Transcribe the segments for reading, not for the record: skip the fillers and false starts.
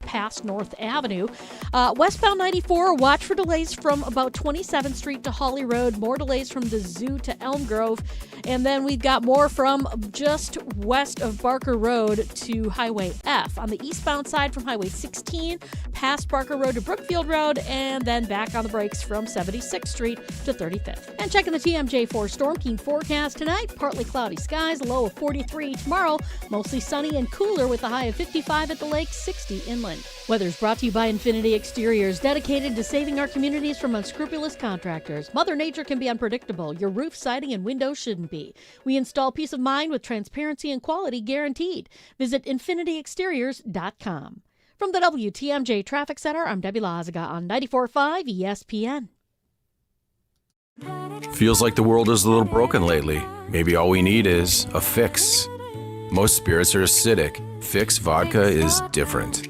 past North Avenue. Westbound 94, watch for delays from about 27th Street to Hawley Road. More delays from the Zoo to Elm Grove. And then we've got more from just west of Barker Road to Highway F. On the eastbound side from Highway 16, past Barker Road to Brookfield Road, and then back on the brakes from 76th Street to 35th. And checking the TMJ4 Storm King forecast tonight, partly cloudy skies, a low of 43. Tomorrow, mostly sunny and cooler with a high of 55 at the lake, 60 inland. Weather's brought to you by Infinity Exteriors, dedicated to saving our communities from unscrupulous contractors. Mother Nature can be unpredictable. Your roof, siding, and windows shouldn't be. We install peace of mind with transparency and quality guaranteed. Visit infinityexteriors.com. From the WTMJ Traffic Center, I'm Debbie Lazaga on 94.5 ESPN. Feels like the world is a little broken lately. Maybe all we need is a fix. Most spirits are acidic. Fix Vodka is different.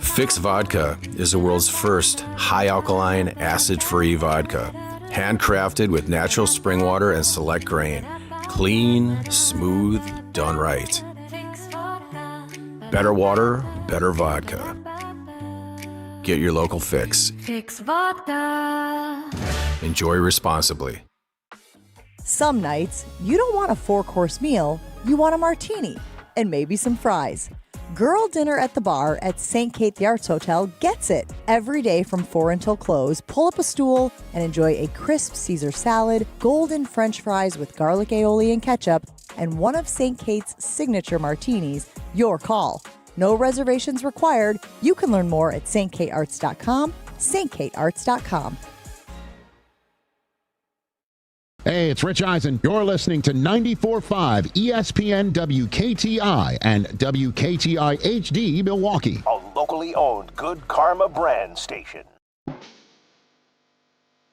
Fix Vodka is the world's first high-alkaline, acid-free vodka. Handcrafted with natural spring water and select grain. Clean, smooth, done right. Better water, better vodka. Get your local fix. Fix Vodka. Enjoy responsibly. Some nights, you don't want a 4-course meal, you want a martini and maybe some fries. Girl Dinner at the Bar at St. Kate the Arts Hotel gets it. Every day from 4 until close, pull up a stool and enjoy a crisp Caesar salad, golden French fries with garlic aioli and ketchup, and one of St. Kate's signature martinis. Your call. No reservations required. You can learn more at stkatearts.com, stkatearts.com. Hey, it's Rich Eisen. You're listening to 94.5 ESPN WKTI and WKTI HD Milwaukee. A locally owned Good Karma brand station.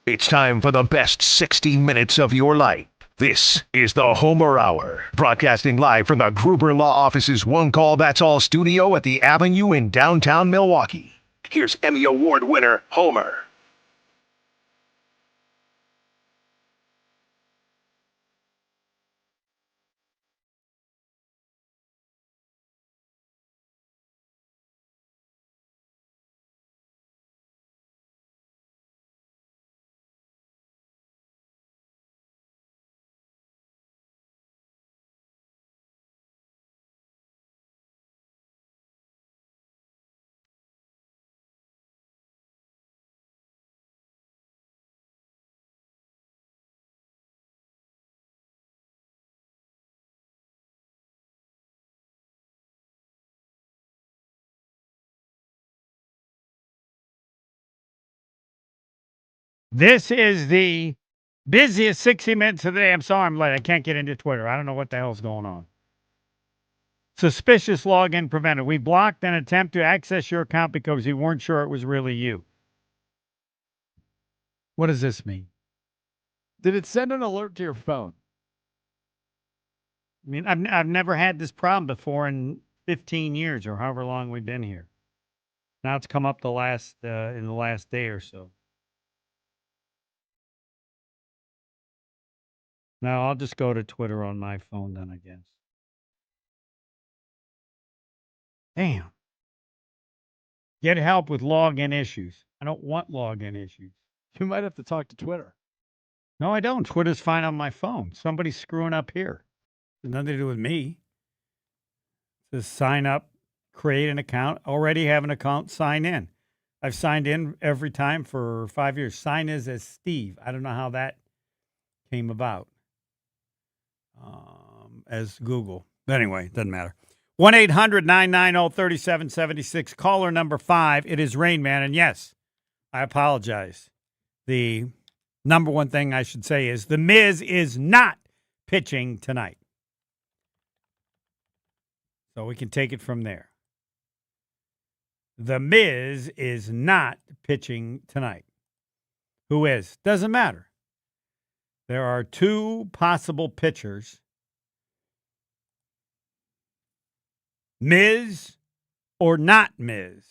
It's time for the best 60 minutes of your life. This is the Homer Hour, broadcasting live from the Gruber Law Office's One Call That's All studio at the Avenue in downtown Milwaukee. Here's Emmy Award winner Homer. This is the busiest 60 minutes of the day. I'm sorry I'm late. I can't get into Twitter. I don't know what the hell's going on. Suspicious login prevented. We blocked an attempt to access your account because we weren't sure it was really you. What does this mean? Did it send an alert to your phone? I mean, I've never had this problem before in 15 years or however long we've been here. Now it's come up in the last day or so. Now I'll just go to Twitter on my phone then, I guess. Damn. Get help with login issues. I don't want login issues. You might have to talk to Twitter. No, I don't. Twitter's fine on my phone. Somebody's screwing up here. It's nothing to do with me. It says sign up, create an account. Already have an account, sign in. I've signed in every time for 5 years. Sign as Steve. I don't know how that came about. As Google. But anyway, doesn't matter. 1-800-990-3776. Caller number 5. It is Rain Man. And yes, I apologize. The number one thing I should say is The Miz is not pitching tonight. So we can take it from there. The Miz is not pitching tonight. Who is? Doesn't matter. There are 2 possible pitchers. Miz or not Miz.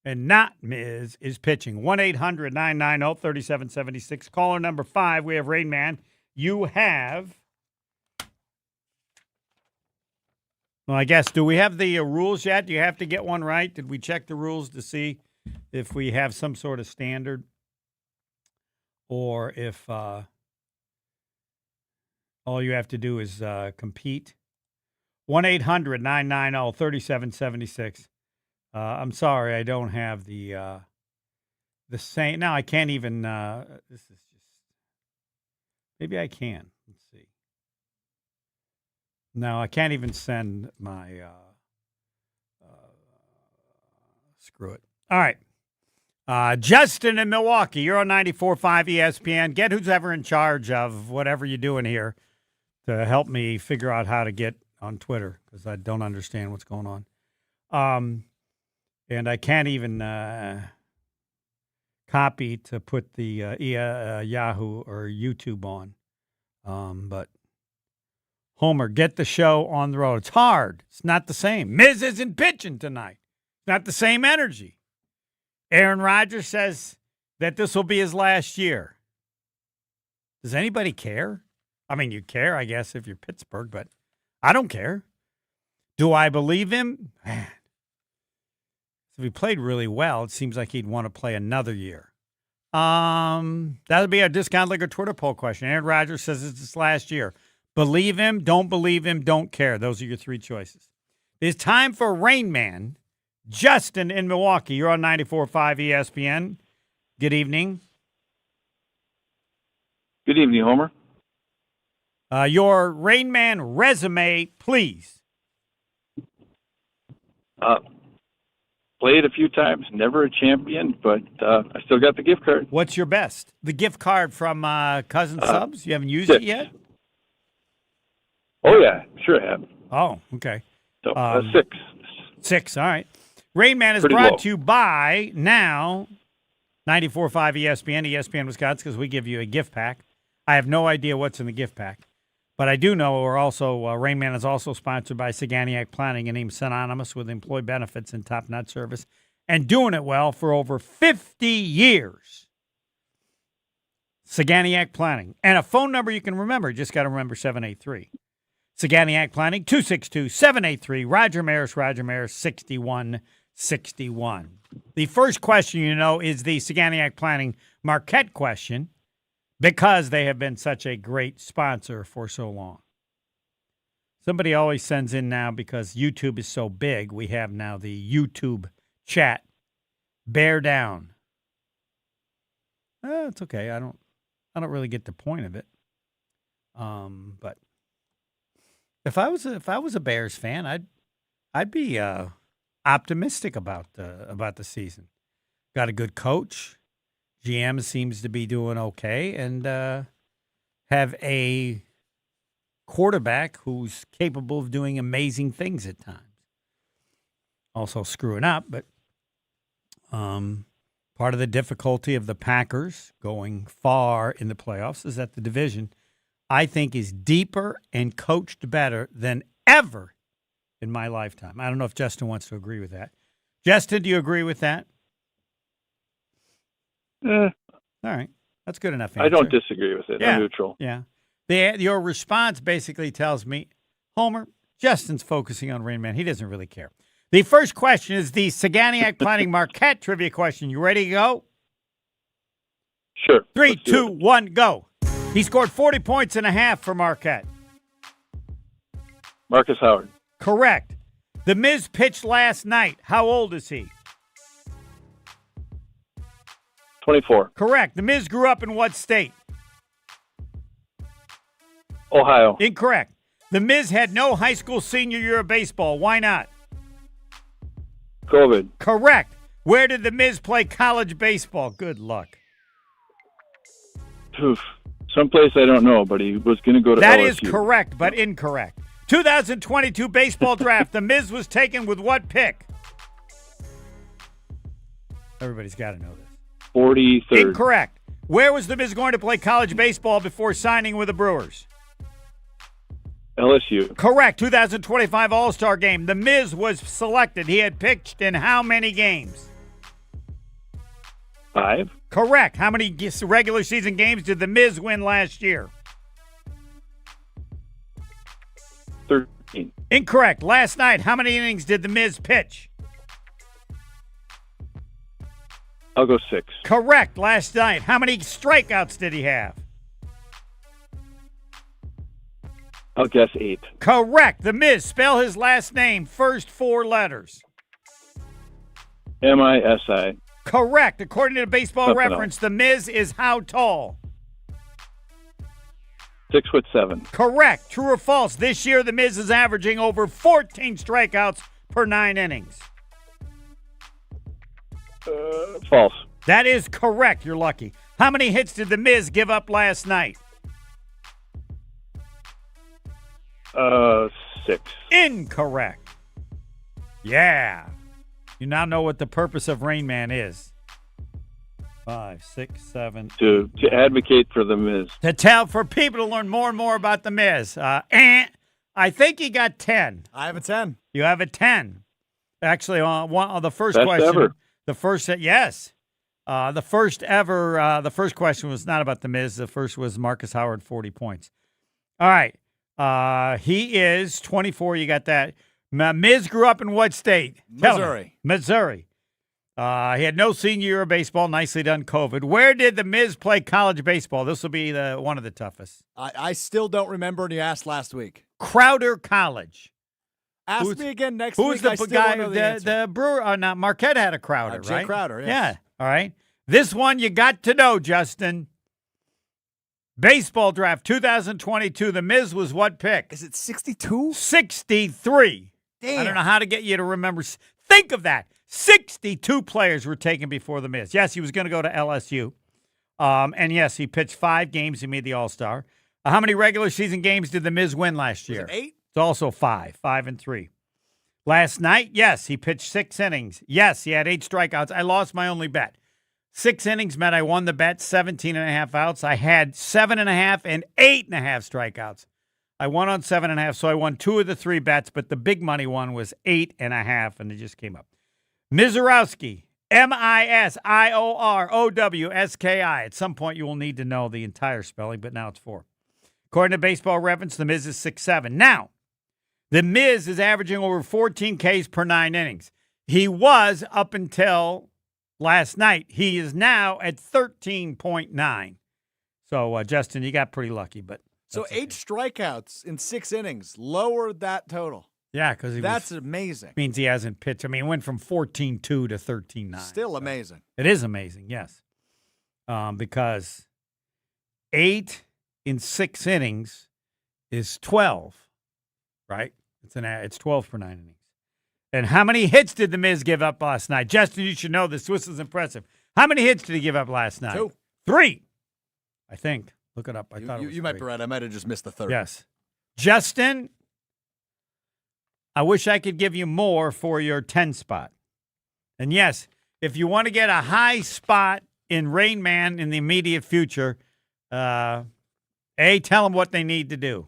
And not Miz is pitching. 1-800-990-3776. Caller number 5. We have Rain Man. You have Well, I guess, do we have the rules yet? Do you have to get one right? Did we check the rules to see if we have some sort of standard? Or if all you have to do is compete? 1-800-990-3776. I'm sorry, I don't have the same. Now I can't even. This is just. Maybe I can. Let's see. No, I can't even send my. Screw it. All right. Justin in Milwaukee, you're on 94.5 ESPN. Get who's ever in charge of whatever you're doing here to help me figure out how to get on Twitter because I don't understand what's going on. And I can't even copy to put the Yahoo or YouTube on. But Homer, get the show on the road. It's hard. It's not the same. Miz isn't pitching tonight. It's not the same energy. Aaron Rodgers says that this will be his last year. Does anybody care? I mean, you care, I guess, if you're Pittsburgh, but I don't care. Do I believe him? Man. If he played really well, it seems like he'd want to play another year. That would be our Discount Liquor Twitter poll question. Aaron Rodgers says it's his last year. Believe him, don't believe him, don't care. Those are your three choices. It's time for Rain Man. Justin in Milwaukee, you're on 94.5 ESPN. Good evening. Good evening, Homer. Your Rain Man resume, please. Played a few times, never a champion, but I still got the gift card. What's your best? The gift card from Cousin Subs? You haven't used it yet? Oh, yeah, sure I have. Oh, okay. So, 6. 6, all right. Rain Man is Pretty brought low. to you by now 94.5 ESPN, ESPN Wisconsin, because we give you a gift pack. I have no idea what's in the gift pack, but I do know we're also Rain Man is also sponsored by Saganiac Planning, and named synonymous with employee benefits and top-notch service, and doing it well for over 50 years. Saganiac Planning, and a phone number you can remember. Just got to remember 783. Saganiac Planning 262-783. Roger Maris, 6161. The first question, is the Saganiac Planning Marquette question, because they have been such a great sponsor for so long. Somebody always sends in now, because YouTube is so big, we have now the YouTube chat. Bear down. It's okay. I don't really get the point of it. But if I was a Bears fan, I'd be optimistic about the season. Got a good coach. GM seems to be doing okay, and have a quarterback who's capable of doing amazing things at times. Also screwing up, but part of the difficulty of the Packers going far in the playoffs is that the division, I think, is deeper and coached better than ever in my lifetime. I don't know if Justin wants to agree with that. Justin, do you agree with that? All right. That's good enough answer. I don't disagree with it. Yeah. I'm neutral. Yeah. Your response basically tells me, Homer, Justin's focusing on Rain Man. He doesn't really care. The first question is the Saganiac Planning Marquette trivia question. You ready to go? Sure. 3, Let's do 2, it. 1, go. He scored 40 points and a half for Marquette. Marcus Howard. Correct. The Miz pitched last night. How old is he? 24. Correct. The Miz grew up in what state? Ohio. Incorrect. The Miz had no high school senior year of baseball. Why not? COVID. Correct. Where did the Miz play college baseball? Good luck. Oof. Someplace I don't know, but he was going to go to That LSU. is correct, but incorrect. 2022 baseball draft. The Miz was taken with what pick? Everybody's got to know this. 43rd. Incorrect. Where was the Miz going to play college baseball before signing with the Brewers? LSU. Correct. 2025 All-Star Game. The Miz was selected. He had pitched in how many games? 5. Correct. How many regular season games did the Miz win last year? 14. Incorrect. Last night, how many innings did the Miz pitch? I'll go 6. Correct. Last night, how many strikeouts did he have? I'll guess 8. Correct. The Miz, spell his last name, first 4 letters. Misi. Correct. According to Baseball Something Reference, else. the Miz is how tall? 6'7". Correct. True or false? This year, the Miz is averaging over 14 strikeouts per 9 innings. False. That is correct. You're lucky. How many hits did the Miz give up last night? 6. Incorrect. Yeah. You now know what the purpose of Rain Man is. 5, 6, 7. To advocate for the Miz. To tell for people to learn more and more about the Miz. I think you got 10. I have a 10. You have a 10. Actually, on the first Best question. ever. The first, yes. The first question was not about the Miz. The first was Marcus Howard, 40 points. All right. He is 24. You got that. Miz grew up in what state? Missouri. Missouri. He had no senior year of baseball. Nicely done, COVID. Where did the Miz play college baseball? This will be one of the toughest. I still don't remember, and you asked last week. Crowder College. Ask me again next Who's week. the guy? The Brewer? Not Marquette had a Crowder, Jay right? Crowder, yes. Yeah. All right. This one you got to know, Justin. Baseball draft 2022. The Miz was what pick? Is it 62? 63. Damn. I don't know how to get you to remember. Think of that. 62 players were taken before the Miz. Yes, he was going to go to LSU. And yes, he pitched 5 games. He made the All-Star. How many regular season games did the Miz win last year? Was it 8? It's also 5 and 3. Last night, yes, he pitched 6 innings. Yes, he had 8 strikeouts. I lost my only bet. 6 innings meant I won the bet, 17.5 outs. I had 7.5 and 8.5 strikeouts. I won on 7.5, so I won 2 of the 3 bets, but the big money one was 8.5, and it just came up. Misiorowski, Misiorowski. At some point, you will need to know the entire spelling, but now it's 4. According to Baseball Reference, the Miz is 6'7". Now, the Miz is averaging over 14 Ks per 9 innings. He was up until last night. He is now at 13.9. So, Justin, you got pretty lucky, but so 8 strikeouts in 6 innings lowered that total. Yeah, because that's amazing. Means he hasn't pitched. I mean, he went from 14.2 to 13.9. Still amazing. It is amazing, yes. Because 8 in 6 innings is 12, right? It's 12 per 9 innings. And how many hits did the Miz give up last night? Justin, you should know this. This is impressive. How many hits did he give up last night? 2. 3, I think. Look it up. I thought it was you might be right. I might have just missed the 3rd. Yes. Justin, I wish I could give you more for your 10 spot. And yes, if you want to get a high spot in Rain Man in the immediate future, tell them what they need to do.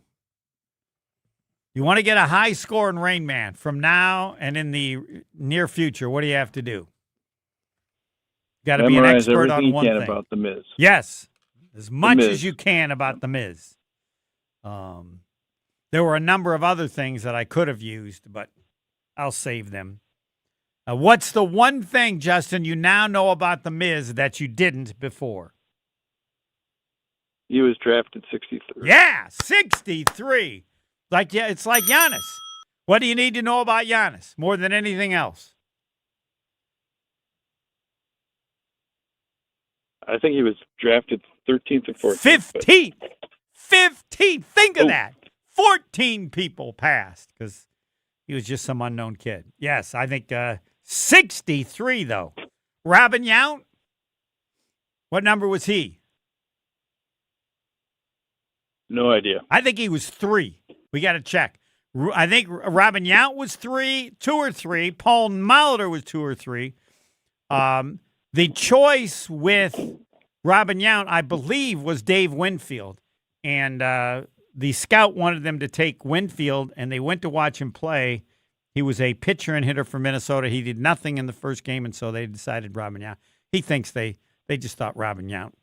You want to get a high score in Rain Man from now and in the near future, what do you have to do? You got to be an expert on one thing. About the Miz. Yes, as much as you can about the Miz. There were a number of other things that I could have used, but I'll save them. What's the one thing, Justin, you now know about the Miz that you didn't before? He was drafted 63. Yeah, 63. It's like Giannis. What do you need to know about Giannis more than anything else? I think he was drafted 13th or 14th. 15th. 15th. Think of that. 14 people passed because he was just some unknown kid. Yes, I think 63, though. Robin Yount, what number was he? No idea. I think he was 3. We got to check. I think Robin Yount was 2 or 3. Paul Molitor was 2 or 3. The choice with Robin Yount, I believe, was Dave Winfield. And the scout wanted them to take Winfield, and they went to watch him play. He was a pitcher and hitter for Minnesota. He did nothing in the first game, and so they decided Robin Yount. He thinks they just thought Robin Yount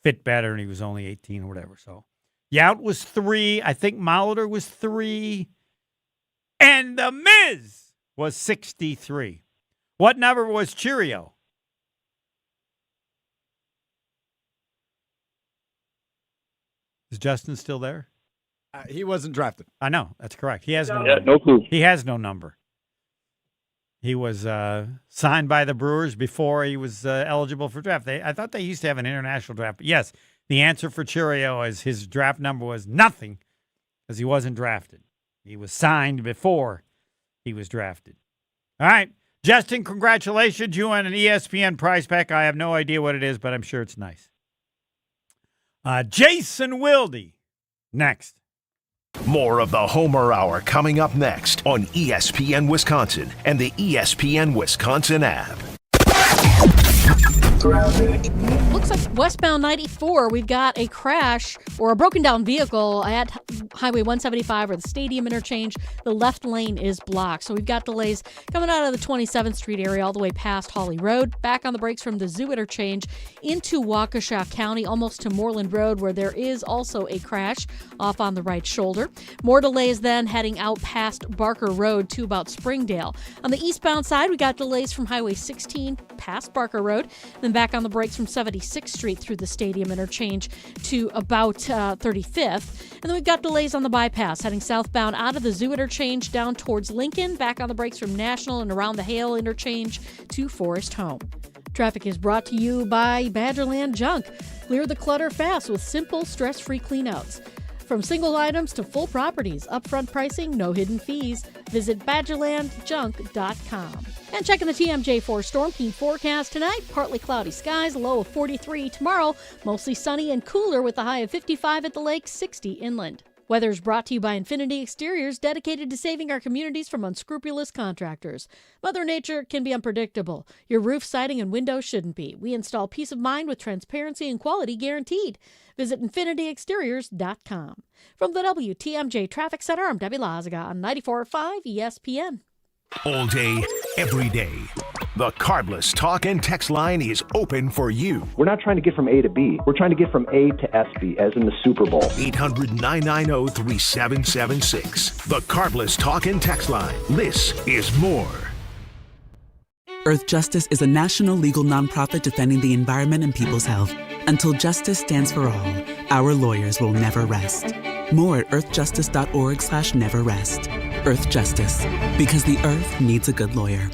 fit better, and he was only 18 or whatever. So Yount was 3. I think Molitor was 3. And The Miz was 63. What number was Cheerio? Is Justin still there? He wasn't drafted. I know. That's correct. He has no Yeah, number. no clue. He has no number. He was signed by the Brewers before he was eligible for draft. I thought they used to have an international draft. But yes, the answer for Cheerio is his draft number was nothing because he wasn't drafted. He was signed before he was drafted. All right. Justin, congratulations. You won an ESPN prize pack. I have no idea what it is, but I'm sure it's nice. Jason Wilde, next. More of the Homer Hour coming up next on ESPN Wisconsin and the ESPN Wisconsin app. Looks like westbound 94, we've got a crash or a broken down vehicle at Highway 175 or the Stadium interchange. The left lane is blocked. So we've got delays coming out of the 27th Street area all the way past Holly Road, back on the brakes from the Zoo interchange into Waukesha County, almost to Moreland Road, where there is also a crash off on the right shoulder. More delays then heading out past Barker Road to about Springdale. On the eastbound side, we got delays from Highway 16 past Barker Road, then back on the brakes from 76th Street through the Stadium interchange to about 35th. And then we've got delays on the bypass heading southbound out of the Zoo interchange down towards Lincoln, back on the brakes from National and around the Hale interchange to Forest Home. Traffic is brought to you by Badgerland Junk. Clear the clutter fast with simple, stress-free cleanouts. From single items to full properties, upfront pricing, no hidden fees. Visit BadgerlandJunk.com. And checking the TMJ4 Storm Team forecast tonight, partly cloudy skies, a low of 43. Tomorrow, mostly sunny and cooler with a high of 55 at the lake, 60 inland. Weather is brought to you by Infinity Exteriors, dedicated to saving our communities from unscrupulous contractors. Mother Nature can be unpredictable. Your roof, siding, and windows shouldn't be. We install peace of mind with transparency and quality guaranteed. Visit infinityexteriors.com. From the WTMJ Traffic Center, I'm Debbie Lazaga on 94.5 ESPN. All day, every day. The Carbless Talk and Text line is open for you. We're not trying to get from A to B. We're trying to get from A to SB, as in the Super Bowl. 800-990-3776. The Carbless Talk and Text line. This is more. Earth Justice is a national legal nonprofit defending the environment and people's health. Until justice stands for all, our lawyers will never rest. More at earthjustice.org/neverrest. Earth Justice, because the earth needs a good lawyer.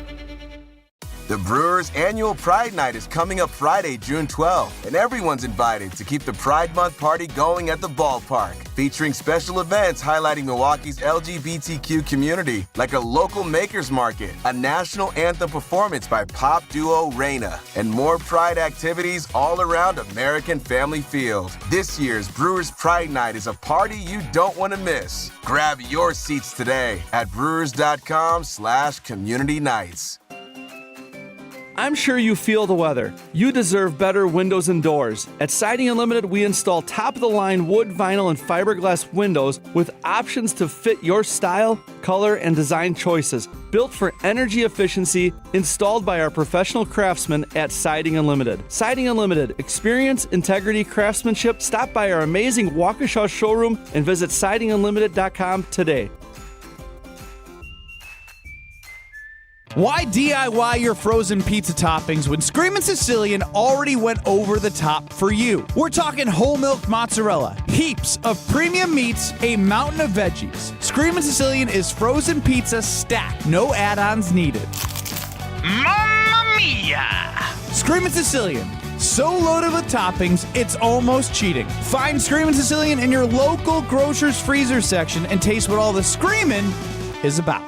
The Brewers' annual Pride Night is coming up Friday, June 12th, and everyone's invited to keep the Pride Month party going at the ballpark, featuring special events highlighting Milwaukee's LGBTQ community, like a local makers market, a national anthem performance by pop duo Reina, and more Pride activities all around American Family Field. This year's Brewers' Pride Night is a party you don't want to miss. Grab your seats today at brewers.com/community nights. I'm sure you feel the weather. You deserve better windows and doors. At Siding Unlimited, we install top-of-the-line wood, vinyl, and fiberglass windows with options to fit your style, color, and design choices. Built for energy efficiency, installed by our professional craftsmen at Siding Unlimited. Siding Unlimited. Experience, integrity, craftsmanship. Stop by our amazing Waukesha showroom and visit sidingunlimited.com today. Why DIY your frozen pizza toppings when Screamin' Sicilian already went over the top for you? We're talking whole milk mozzarella, heaps of premium meats, a mountain of veggies. Screamin' Sicilian is frozen pizza stacked, no add-ons needed. Mamma mia! Screamin' Sicilian, so loaded with toppings, it's almost cheating. Find Screamin' Sicilian in your local grocer's freezer section and taste what all the screamin' is about.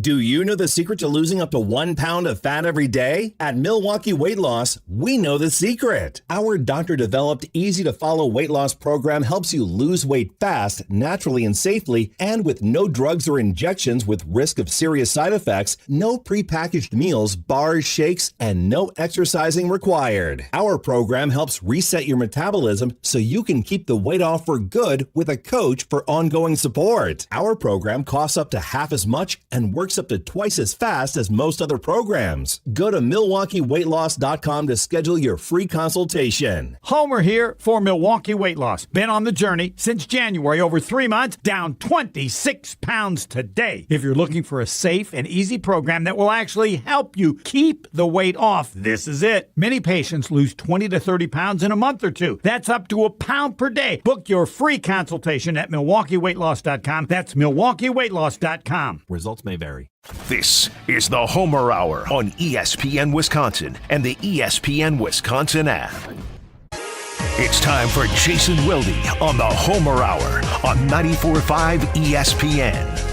Do you know the secret to losing up to 1 pound of fat every day? At Milwaukee Weight Loss, we know the secret. Our doctor-developed, easy-to-follow weight loss program helps you lose weight fast, naturally and safely, and with no drugs or injections with risk of serious side effects, no prepackaged meals, bars, shakes, and no exercising required. Our program helps reset your metabolism so you can keep the weight off for good with a coach for ongoing support. Our program costs up to half as much and works works up to twice as fast as most other programs. Go to MilwaukeeWeightLoss.com to schedule your free consultation. Homer here for Milwaukee Weight Loss. Been on the journey since January, over 3 months, down 26 pounds today. If you're looking for a safe and easy program that will actually help you keep the weight off, this is it. Many patients lose 20 to 30 pounds in a month or two. That's up to a pound per day. Book your free consultation at MilwaukeeWeightLoss.com. That's MilwaukeeWeightLoss.com. Results may vary. This is the Homer Hour on ESPN Wisconsin and the ESPN Wisconsin app. It's time for Jason Wilde on the Homer Hour on 94.5 ESPN.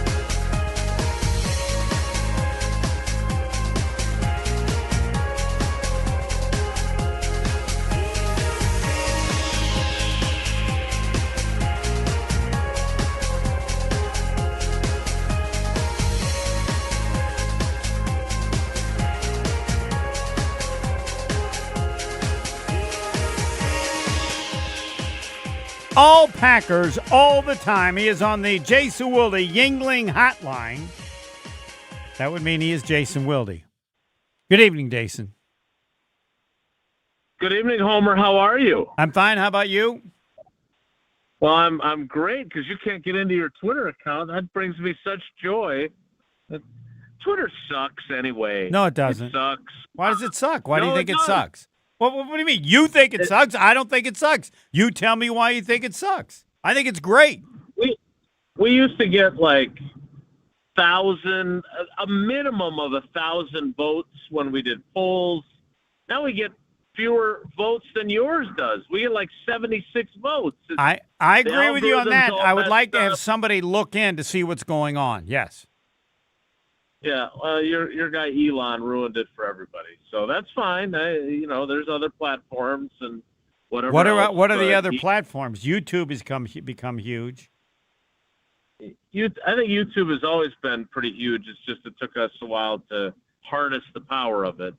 All Packers all the time. He is on the Jason Wilde Yuengling hotline. That would mean he is Jason Wilde. Good evening, Jason. Good evening, Homer. How are you? I'm fine. How about you? Well, I'm great because you can't get into your Twitter account. That brings me such joy. Twitter sucks anyway. No, it doesn't. It sucks. Why does it suck? Why do No, you think it it does. sucks? What do you mean? You think it sucks? I don't think it sucks. You tell me why you think it sucks. I think it's great. We used to get like a minimum of 1,000 votes when we did polls. Now we get fewer votes than yours does. We get like 76 votes. I agree with you on that. algorithm's all I would messed like to have up. somebody look in to see what's going on. Yes. Yeah, your guy Elon ruined it for everybody, so that's fine. There's other platforms and whatever. What are else, the but other platforms? YouTube has become huge. I think YouTube has always been pretty huge. It's just it took us a while to harness the power of it.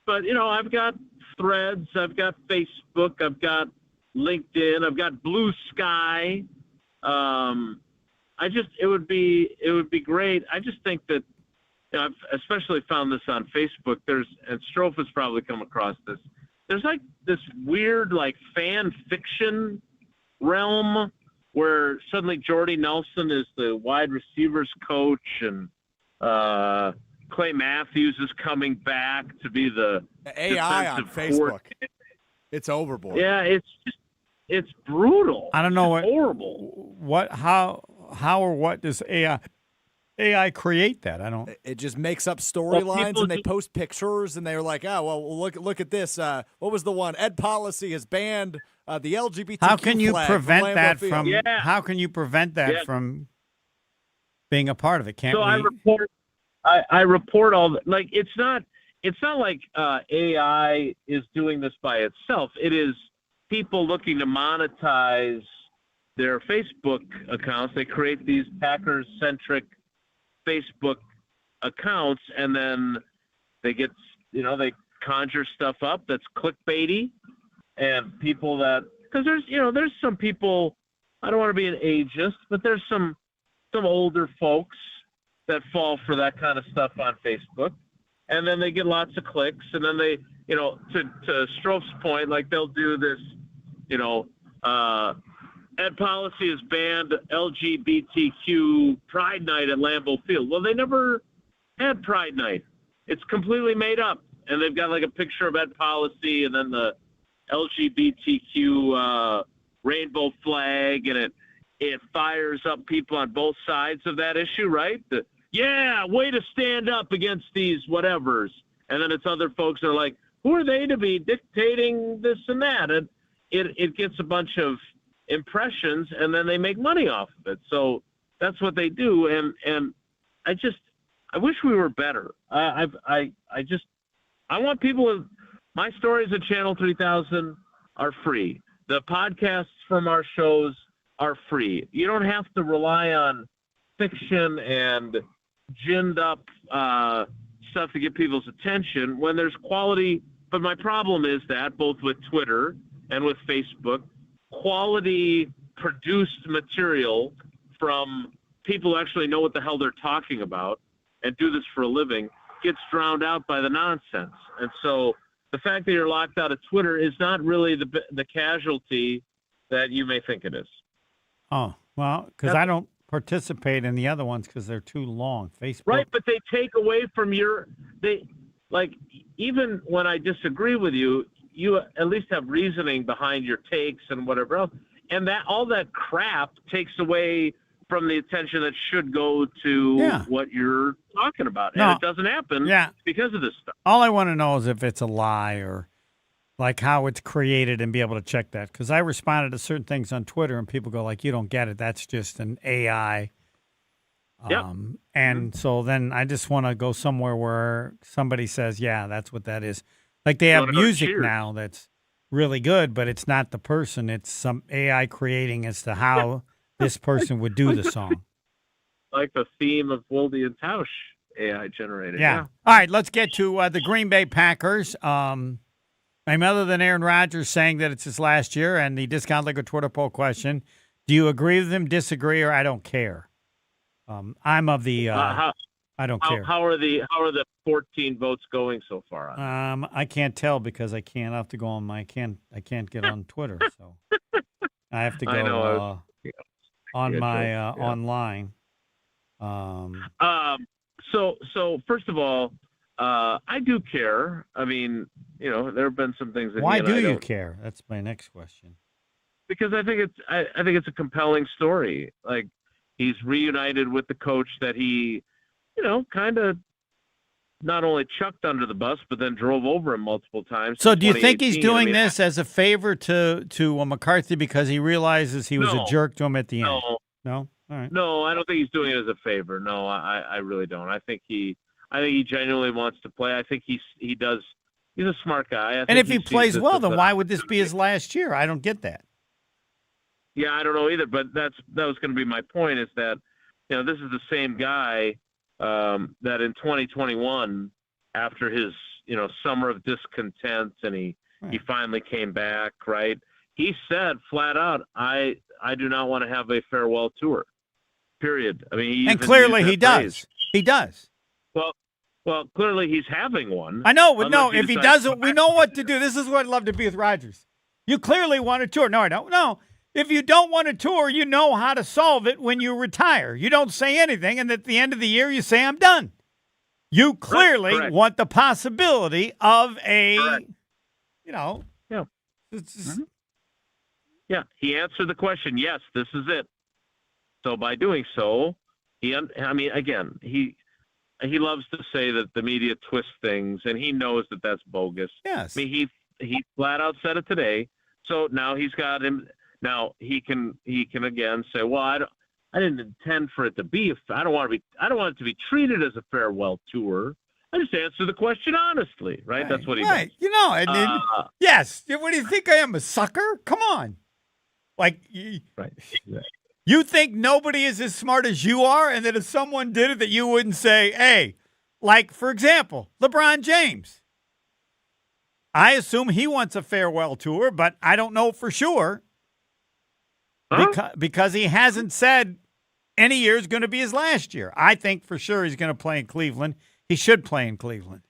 But I've got Threads, I've got Facebook, I've got LinkedIn, I've got Blue Sky. It would be great. I just think that. I've especially found this on Facebook. And Strofe has probably come across this. There's like this weird like fan fiction realm where suddenly Jordy Nelson is the wide receivers coach and Clay Matthews is coming back to be the AI on Facebook. It's overboard. Yeah, it's brutal. I don't know it's horrible. How or what does AI create that? I don't. It just makes up storylines, and they post pictures, and they're like, "Oh, well, look at this. What was the one? Ed Policy has banned the LGBTQ How can you flag prevent from that Lambeau Field." from? Yeah. How can you prevent that Yeah. from being a part of it? Can't So we? I report all the, like it's not like AI is doing this by itself. It is people looking to monetize their Facebook accounts. They create these Packers centric Facebook accounts, and then they get they conjure stuff up that's clickbaity, and people that because there's some people, I don't want to be an ageist, but there's some older folks that fall for that kind of stuff on Facebook, and then they get lots of clicks, and then they to Strofe's point, like they'll do this Ed Policy has banned LGBTQ Pride Night at Lambeau Field. Well, they never had Pride Night. It's completely made up. And they've got like a picture of Ed Policy and then the LGBTQ rainbow flag, and it fires up people on both sides of that issue, right? Way to stand up against these whatevers. And then it's other folks that are like, who are they to be dictating this and that? And it gets a bunch of impressions, and then they make money off of it. So that's what they do. And I wish we were better. I want people. My stories at Channel 3000 are free. The podcasts from our shows are free. You don't have to rely on fiction and ginned up stuff to get people's attention when there's quality. But my problem is that both with Twitter and with Facebook, quality produced material from people who actually know what the hell they're talking about and do this for a living gets drowned out by the nonsense. And so the fact that you're locked out of Twitter is not really the casualty that you may think it is. Oh, well, because I don't participate in the other ones because they're too long. Facebook. Right, but they take away from even when I disagree with you, you at least have reasoning behind your takes and whatever else. And that all that crap takes away from the attention that should go to what you're talking about. And it doesn't happen because of this stuff. All I want to know is if it's a lie or like how it's created and be able to check that. Because I responded to certain things on Twitter and people go like, you don't get it. That's just an AI. And so then I just want to go somewhere where somebody says, yeah, that's what that is. Like they have music now that's really good, but it's not the person. It's some AI creating as to how this person would do the song. Like the theme of Wilde and Tausch AI generated. Yeah. All right, let's get to the Green Bay Packers. I'm other than Aaron Rodgers saying that it's his last year and the Discount Liquor Twitter poll question, do you agree with him, disagree, or I don't care? I'm of the I don't care. How are the 14 votes going so far? I can't tell because I can't. I have to go on I can't get on Twitter, so I have to go on my online. So first of all, I do care. I mean, there have been some things that why do you care? That's my next question. Because I think it's a compelling story. Like he's reunited with the coach that he, kind of not only chucked under the bus, but then drove over him multiple times. So do you think he's doing this as a favor to McCarthy because he realizes he was a jerk to him at the end? No? All right. No, I don't think he's doing it as a favor. No, I really don't. I think he genuinely wants to play. I think he does. He's a smart guy. And if he plays well, then why would this be his last year? I don't get that. Yeah, I don't know either. But that was going to be my point. Is that this is the same guy that in 2021, after his summer of discontent, and he finally came back. Right, he said flat out, I do not want to have a farewell tour. Period. I mean, and clearly he does. He does. Well, clearly he's having one. I know, but no, if he doesn't, we know what to do. This is what I'd love to be with Rodgers. You clearly want a tour. No, I don't. No. If you don't want a tour, you know how to solve it when you retire. You don't say anything, and at the end of the year, you say, I'm done. You clearly want the possibility of a, Yeah, he answered the question, yes, this is it. So by doing so, he loves to say that the media twists things, and he knows that that's bogus. Yes. I mean, he flat out said it today. So now he's got him. Now he can again say, well, I didn't intend for it to be. I don't want it to be treated as a farewell tour. I just answer the question honestly, right? That's what he does. Yes. What do you think I am, a sucker? Come on. Like, you think nobody is as smart as you are, and that if someone did it, that you wouldn't say, hey, like, for example, LeBron James. I assume he wants a farewell tour, but I don't know for sure because he hasn't said any year is going to be his last year. I think for sure he's going to play in Cleveland. He should play in Cleveland.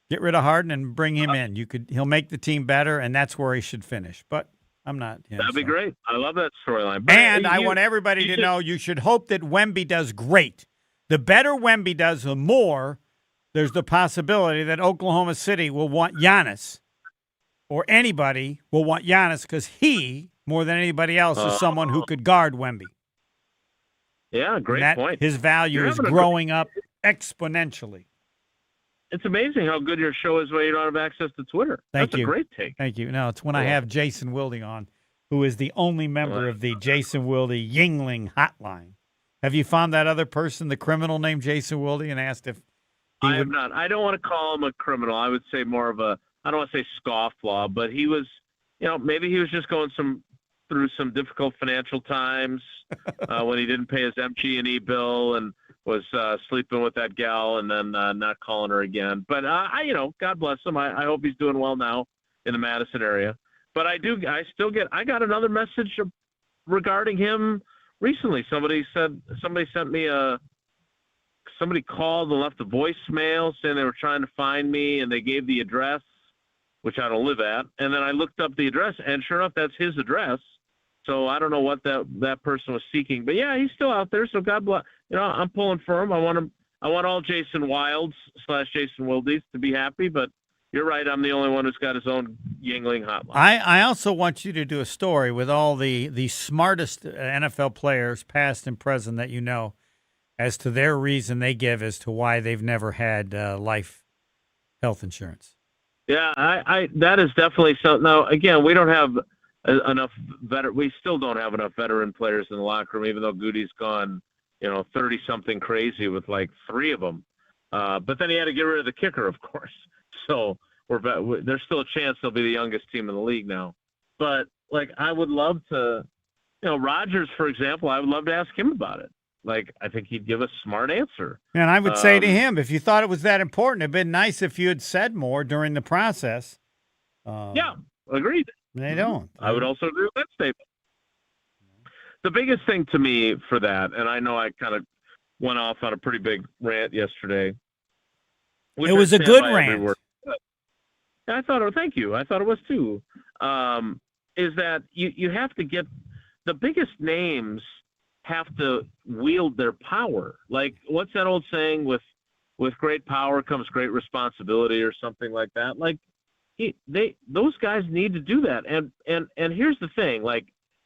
Get rid of Harden and bring him in. He'll make the team better, and that's where he should finish. But I'm not. That'd be great. I love that storyline. And I want everybody to know you should hope that Wemby does great. The better Wemby does, the more there's the possibility that Oklahoma City will want Giannis, or anybody will want Giannis because he, more than anybody else, is someone who could guard Wemby. Yeah, great point. His value is growing up exponentially. It's amazing how good your show is when you don't have access to Twitter. That's a great take. Thank you. No, it's when I have Jason Wilde on, who is the only member of the Jason Wilde Yuengling hotline. Have you found that other person, the criminal named Jason Wilde, and asked if I have not. I don't want to call him a criminal. I would say more of a, I don't want to say scofflaw, but he was, maybe he was just going through some difficult financial times when he didn't pay his MG&E bill and was sleeping with that gal and then not calling her again. But God bless him. I hope he's doing well now in the Madison area. But I got another message regarding him recently. Somebody sent me a somebody called and left a voicemail saying they were trying to find me, and they gave the address, which I don't live at. And then I looked up the address, and sure enough, that's his address. So I don't know what that person was seeking. But, yeah, he's still out there, so God bless. I'm pulling for him. I want all Jason Wildes / Jason Wildes to be happy, but you're right. I'm the only one who's got his own Yuengling hotline. I also want you to do a story with all the smartest NFL players, past and present, that you know, as to their reason they give as to why they've never had life health insurance. Yeah, I that is definitely so. Now, again, we don't have enough we still don't have enough veteran players in the locker room, even though Goody's gone, 30-something crazy with like 3 of them. But then he had to get rid of the kicker, of course. So there's still a chance they'll be the youngest team in the league now. But, I would love to, Rodgers, for example, I would love to ask him about it. I think he'd give a smart answer. And I would say to him, if you thought it was that important, it'd been nice if you had said more during the process. Yeah, agreed. They don't. I would also agree with that statement. The biggest thing to me for that, and I know I kind of went off on a pretty big rant yesterday. It was a good rant. I thought it. Thank you. I thought it was too. Is that you have to get the biggest names have to wield their power. What's that old saying? With great power comes great responsibility, or something like that. Those guys need to do that. And here's the thing.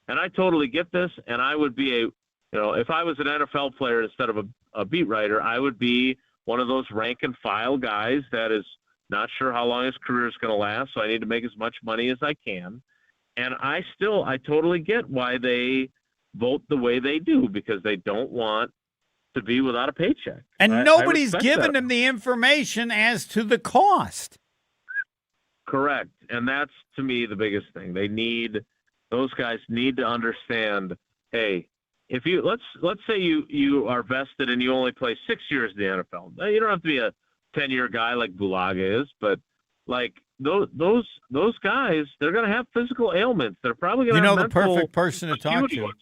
And I totally get this. And I would be if I was an NFL player instead of a beat writer, I would be one of those rank and file guys that is not sure how long his career is going to last. So I need to make as much money as I can. And I totally get why they vote the way they do, because they don't want to be without a paycheck. And nobody's given them the information as to the cost. Correct. And that's, to me, the biggest thing. Those guys need to understand, hey, if you let's say you are vested and you only play 6 years in the NFL. You don't have to be a 10-year guy like Bulaga is, but those guys, they're going to have physical ailments. They're probably going to have the perfect person to talk to.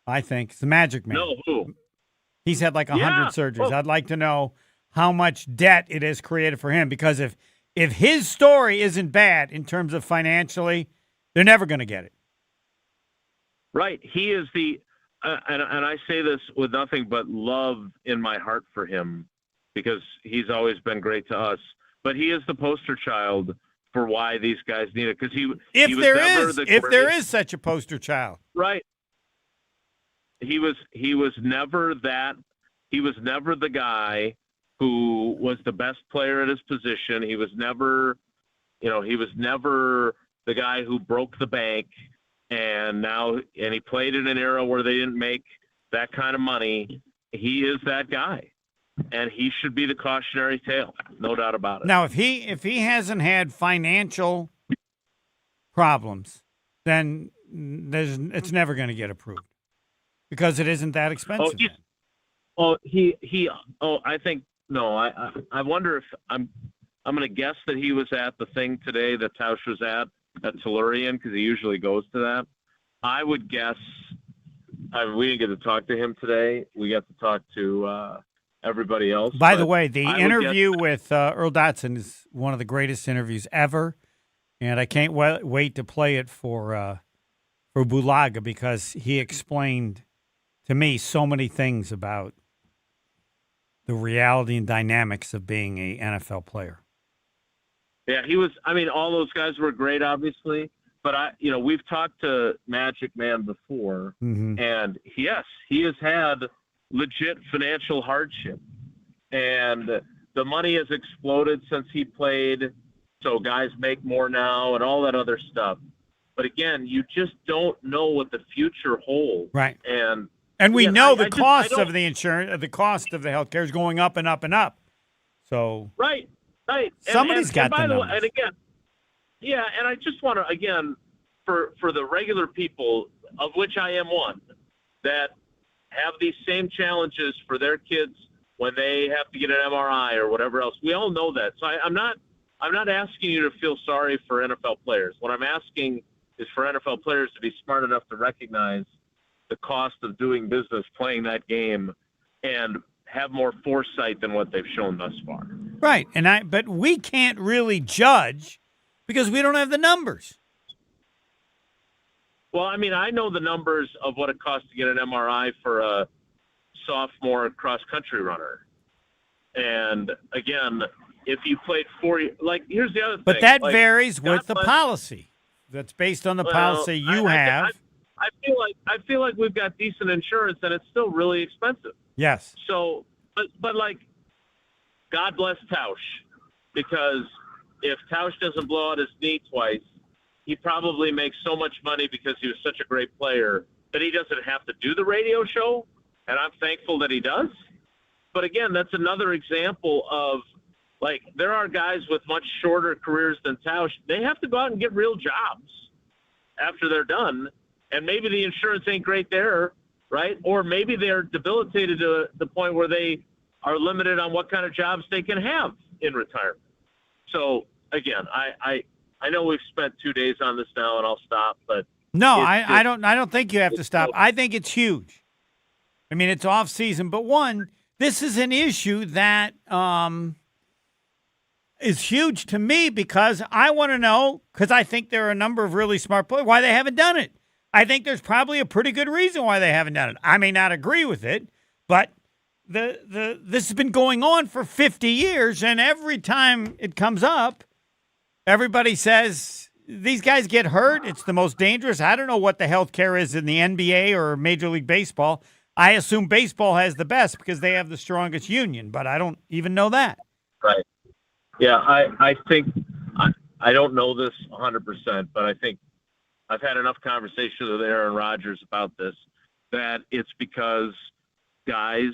I think it's the Magic Man. No, who? He's had 100 surgeries. I'd like to know how much debt it has created for him, because if his story isn't bad in terms of financially, they're never going to get it. Right. He is and I say this with nothing but love in my heart for him, because he's always been great to us. But he is the poster child for why these guys need it. Because if there is such a poster child, right? He was never that. He was never the guy who was the best player at his position. He was never, he was never the guy who broke the bank. And he played in an era where they didn't make that kind of money. He is that guy, and he should be the cautionary tale, no doubt about it. Now, if he hasn't had financial problems, then it's never going to get approved, because it isn't that expensive. I think no. I wonder if I'm going to guess that he was at the thing today that Tausch was at Tellurian, because he usually goes to that. I would guess. We didn't get to talk to him today. We got to talk to everybody else. By the way, the interview with Earl Dotson is one of the greatest interviews ever, and I can't wait to play it for Bulaga, because he explained to me so many things about the reality and dynamics of being a NFL player. Yeah, he was. I mean, all those guys were great, obviously. But we've talked to Magic Man before, and yes, he has had legit financial hardship, and the money has exploded since he played. So guys make more now, and all that other stuff. But again, you just don't know what the future holds, right? And we know the cost of the insurance, the cost of the healthcare is going up and up and up. So right. Somebody's got the numbers. And again, yeah, and I just want to, again, for the regular people, of which I am one, that have these same challenges for their kids when they have to get an MRI or whatever else. We all know that. So I'm not asking you to feel sorry for NFL players. What I'm asking is for NFL players to be smart enough to recognize the cost of doing business, playing that game, and have more foresight than what they've shown thus far. Right, but we can't really judge because we don't have the numbers. Well, I mean, I know the numbers of what it costs to get an MRI for a sophomore cross-country runner. And, again, if you played 40 – like, here's the other thing. But that like, varies with the policy. That's based on the policy you have. I feel like we've got decent insurance, and it's still really expensive. Yes. So, but like, God bless Tausch, because if Tausch doesn't blow out his knee twice, he probably makes so much money because he was such a great player that he doesn't have to do the radio show, and I'm thankful that he does. But again, that's another example of, like, there are guys with much shorter careers than Tausch. They have to go out and get real jobs after they're done, and maybe the insurance ain't great there, right? Or maybe they're debilitated to the point where they are limited on what kind of jobs they can have in retirement. So, again, I know we've spent 2 days on this now, and I'll stop. But no, I don't think you have to stop. I think it's huge. I mean, it's off season, but this is an issue that is huge to me because I want to know, because I think there are a number of really smart players, why they haven't done it. I think there's probably a pretty good reason why they haven't done it. I may not agree with it, but this has been going on for 50 years, and every time it comes up, everybody says, these guys get hurt. It's the most dangerous. I don't know what the health care is in the NBA or Major League Baseball. I assume baseball has the best because they have the strongest union, but I don't even know that. Right. Yeah, I think I don't know this 100%, but I think I've had enough conversations with Aaron Rodgers about this, that it's because guys,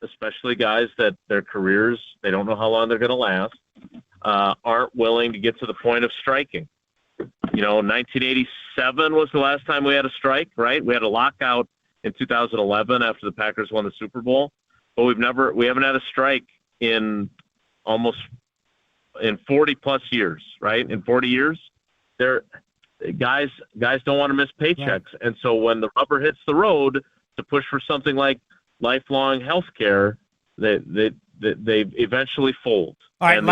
especially guys that their careers, they don't know how long they're going to last, aren't willing to get to the point of striking. 1987 was the last time we had a strike, right? We had a lockout in 2011 after the Packers won the Super Bowl, but we haven't had a strike in 40 plus years, right? In 40 years, guys don't want to miss paychecks. Right. And so when the rubber hits the road to push for something like lifelong health care, they eventually fold. All right, and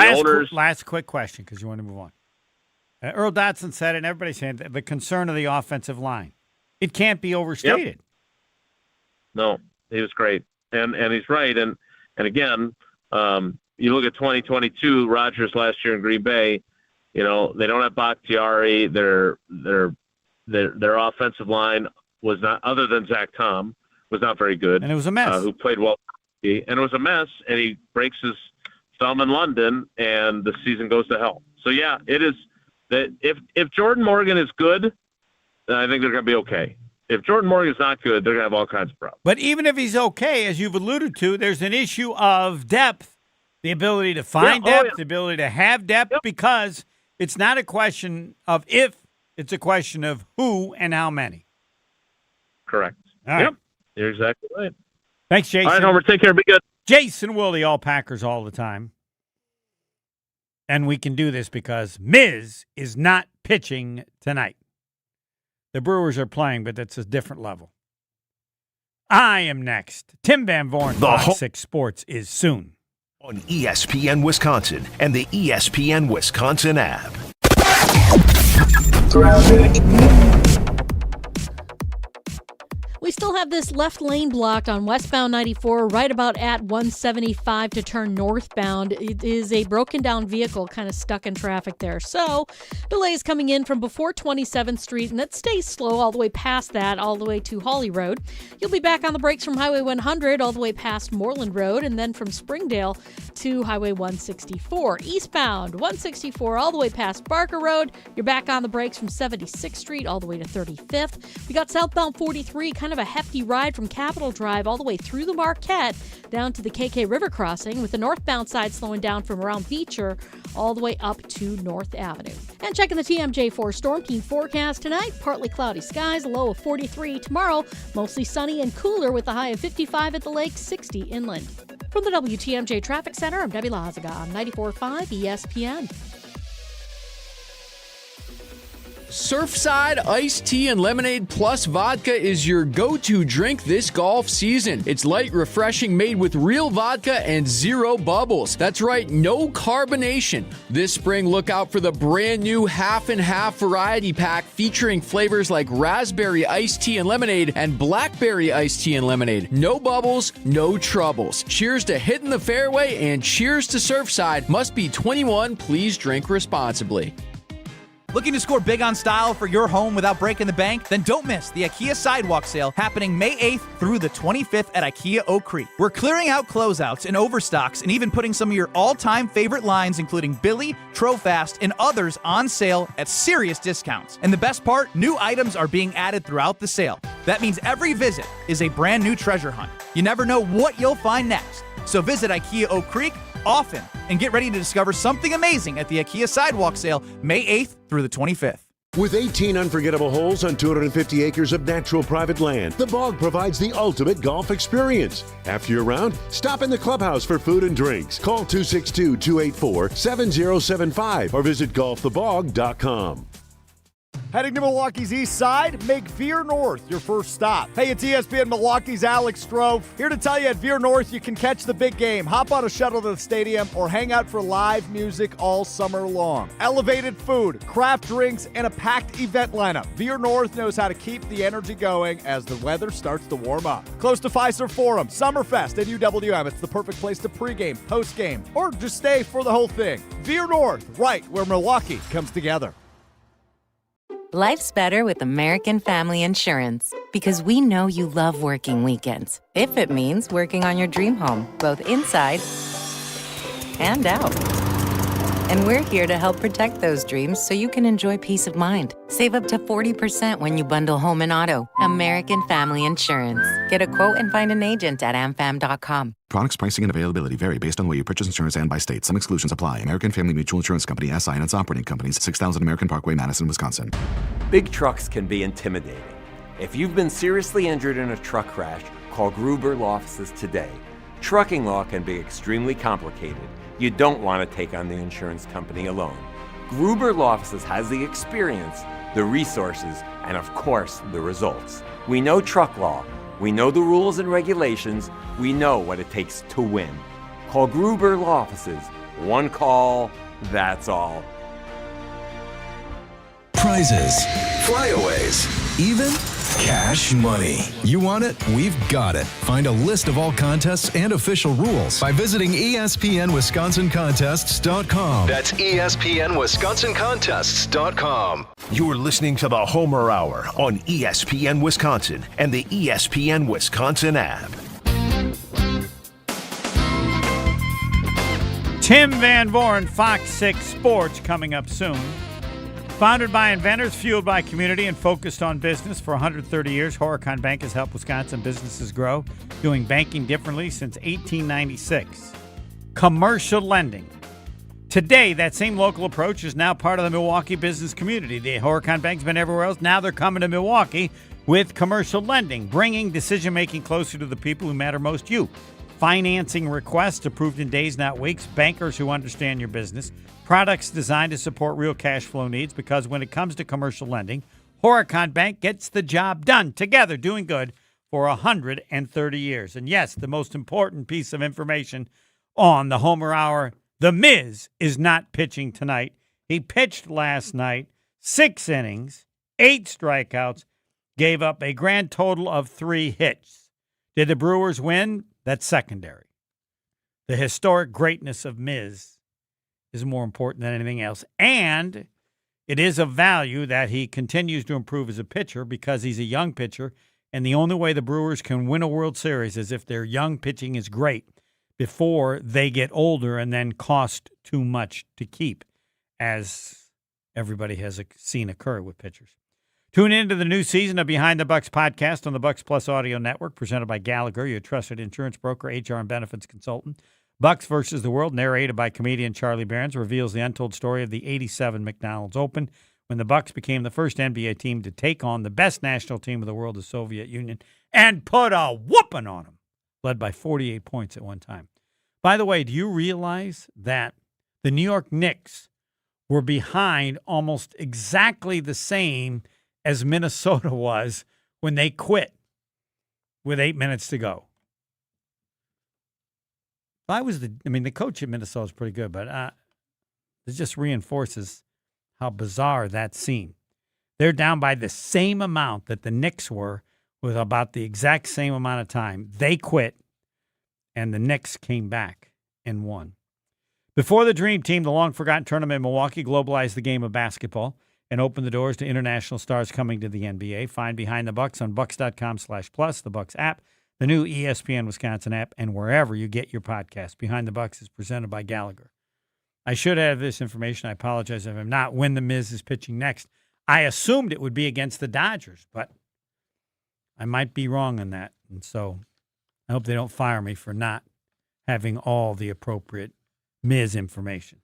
last quick question, because you want to move on. Earl Dotson said it, and everybody's saying that the concern of the offensive line. It can't be overstated. Yep. No, he was great. And he's right. And again, you look at 2022, Rodgers last year in Green Bay, they don't have Bakhtiari. Their offensive line was not, other than Zach Tom, was not very good. And it was a mess. Who played well. And it was a mess, and he breaks his thumb in London, and the season goes to hell. So, yeah, it is that if Jordan Morgan is good, then I think they're going to be okay. If Jordan Morgan is not good, they're going to have all kinds of problems. But even if he's okay, as you've alluded to, there's an issue of depth, the ability to find depth, the ability to have depth, because it's not a question of if, it's a question of who and how many. Correct. All right. Yep. You're exactly right. Thanks, Jason. All right, Homer. Take care. Be good. Jason Wilde, all Packers all the time. And we can do this because Miz is not pitching tonight. The Brewers are playing, but that's a different level. I am next. Tim Van Vooren, Fox 6 Sports is soon. On ESPN Wisconsin and the ESPN Wisconsin app. We still have this left lane blocked on westbound 94 right about at 175 to turn northbound. It is a broken down vehicle kind of stuck in traffic there. So delays coming in from before 27th Street, and it stays slow all the way past that, all the way to Hawley Road. You'll be back on the brakes from Highway 100 all the way past Moreland Road, and then from Springdale to Highway 164. Eastbound 164 all the way past Barker Road. You're back on the brakes from 76th Street all the way to 35th. We got southbound 43, kind of a hefty ride from Capitol Drive all the way through the Marquette down to the KK River crossing, with the northbound side slowing down from around Beecher all the way up to North Avenue. And checking the TMJ4 Storm Team forecast tonight, partly cloudy skies, a low of 43. Tomorrow, mostly sunny and cooler with a high of 55 at the lake, 60 inland. From the WTMJ Traffic Center, I'm Debbie Lazaga on 94.5 ESPN. Surfside iced tea and lemonade plus vodka is your go-to drink this golf season. It's light, refreshing, made with real vodka and zero bubbles. That's right, no carbonation. This spring, look out for the brand new half and half variety pack featuring flavors like raspberry iced tea and lemonade and blackberry iced tea and lemonade. No bubbles, no troubles. Cheers to hitting the fairway and cheers to Surfside. Must be 21. Please drink responsibly. Looking to score big on style for your home without breaking the bank? Then don't miss the IKEA Sidewalk Sale happening May 8th through the 25th at IKEA Oak Creek. We're clearing out closeouts and overstocks and even putting some of your all-time favorite lines, including Billy, Trofast, and others on sale at serious discounts. And the best part, new items are being added throughout the sale. That means every visit is a brand new treasure hunt. You never know what you'll find next. So visit IKEA Oak Creek often and get ready to discover something amazing at the IKEA Sidewalk Sale May 8th through the 25th. With 18 unforgettable holes on 250 acres of natural private land, the Bog provides the ultimate golf experience. After your round, stop in the clubhouse for food and drinks. Call 262-284-7075 or visit golfthebog.com. Heading to Milwaukee's east side, make Veer North your first stop. Hey, it's ESPN Milwaukee's Alex Stroh. Here to tell you at Veer North you can catch the big game, hop on a shuttle to the stadium, or hang out for live music all summer long. Elevated food, craft drinks, and a packed event lineup. Veer North knows how to keep the energy going as the weather starts to warm up. Close to Fiserv Forum, Summerfest, and UWM. It's the perfect place to pregame, postgame, or just stay for the whole thing. Veer North, right where Milwaukee comes together. Life's better with American Family Insurance because we know you love working weekends. If it means working on your dream home, both inside and out. And we're here to help protect those dreams so you can enjoy peace of mind. Save up to 40% when you bundle home and auto. American Family Insurance. Get a quote and find an agent at amfam.com. Products, pricing, and availability vary based on the way you purchase insurance and by state. Some exclusions apply. American Family Mutual Insurance Company, SI, and its operating companies, 6000 American Parkway, Madison, Wisconsin. Big trucks can be intimidating. If you've been seriously injured in a truck crash, call Gruber Law Offices today. Trucking law can be extremely complicated. You don't want to take on the insurance company alone. Gruber Law Offices has the experience, the resources, and of course, the results. We know truck law. We know the rules and regulations. We know what it takes to win. Call Gruber Law Offices. One call, that's all. Prizes, flyaways, even cash money. You want it? We've got it. Find a list of all contests and official rules by visiting ESPNWisconsinContests.com. That's ESPNWisconsinContests.com. You're listening to the Homer Hour on ESPN Wisconsin and the ESPN Wisconsin app. Tim Van Vooren, Fox 6 Sports, coming up soon. Founded by inventors, fueled by community, and focused on business for 130 years, Horicon Bank has helped Wisconsin businesses grow, doing banking differently since 1896. Commercial lending. Today, that same local approach is now part of the Milwaukee business community. The Horicon Bank's been everywhere else. Now they're coming to Milwaukee with commercial lending, bringing decision-making closer to the people who matter most to you. Financing requests approved in days, not weeks. Bankers who understand your business. Products designed to support real cash flow needs, because when it comes to commercial lending, Horicon Bank gets the job done together, doing good for 130 years. And yes, the most important piece of information on the Homer Hour, The Miz is not pitching tonight. He pitched last night, 6 innings, 8 strikeouts, gave up a grand total of 3 hits. Did the Brewers win? That's secondary. The historic greatness of Miz is more important than anything else. And it is of value that he continues to improve as a pitcher, because he's a young pitcher, and the only way the Brewers can win a World Series is if their young pitching is great before they get older and then cost too much to keep, as everybody has seen occur with pitchers. Tune in to the new season of Behind the Bucks podcast on the Bucks Plus Audio Network, presented by Gallagher, your trusted insurance broker, HR, and benefits consultant. Bucks versus the World, narrated by comedian Charlie Barons, reveals the untold story of the '87 McDonald's Open, when the Bucks became the first NBA team to take on the best national team of the world, the Soviet Union, and put a whooping on them, led by 48 points at one time. By the way, do you realize that the New York Knicks were behind almost exactly the same as Minnesota was when they quit with 8 minutes to go. The coach at Minnesota is pretty good, but it just reinforces how bizarre that seemed. They're down by the same amount that the Knicks were with about the exact same amount of time. They quit, and the Knicks came back and won. Before the Dream Team, the long-forgotten tournament in Milwaukee globalized the game of basketball and opened the doors to international stars coming to the NBA. Find Behind the Bucks on Bucks.com/plus, the Bucks app, the new ESPN Wisconsin app, and wherever you get your podcast. Behind the Bucks is presented by Gallagher. I should have this information. I apologize if I'm not. When the Miz is pitching next, I assumed it would be against the Dodgers, but I might be wrong on that. And so I hope they don't fire me for not having all the appropriate Miz information,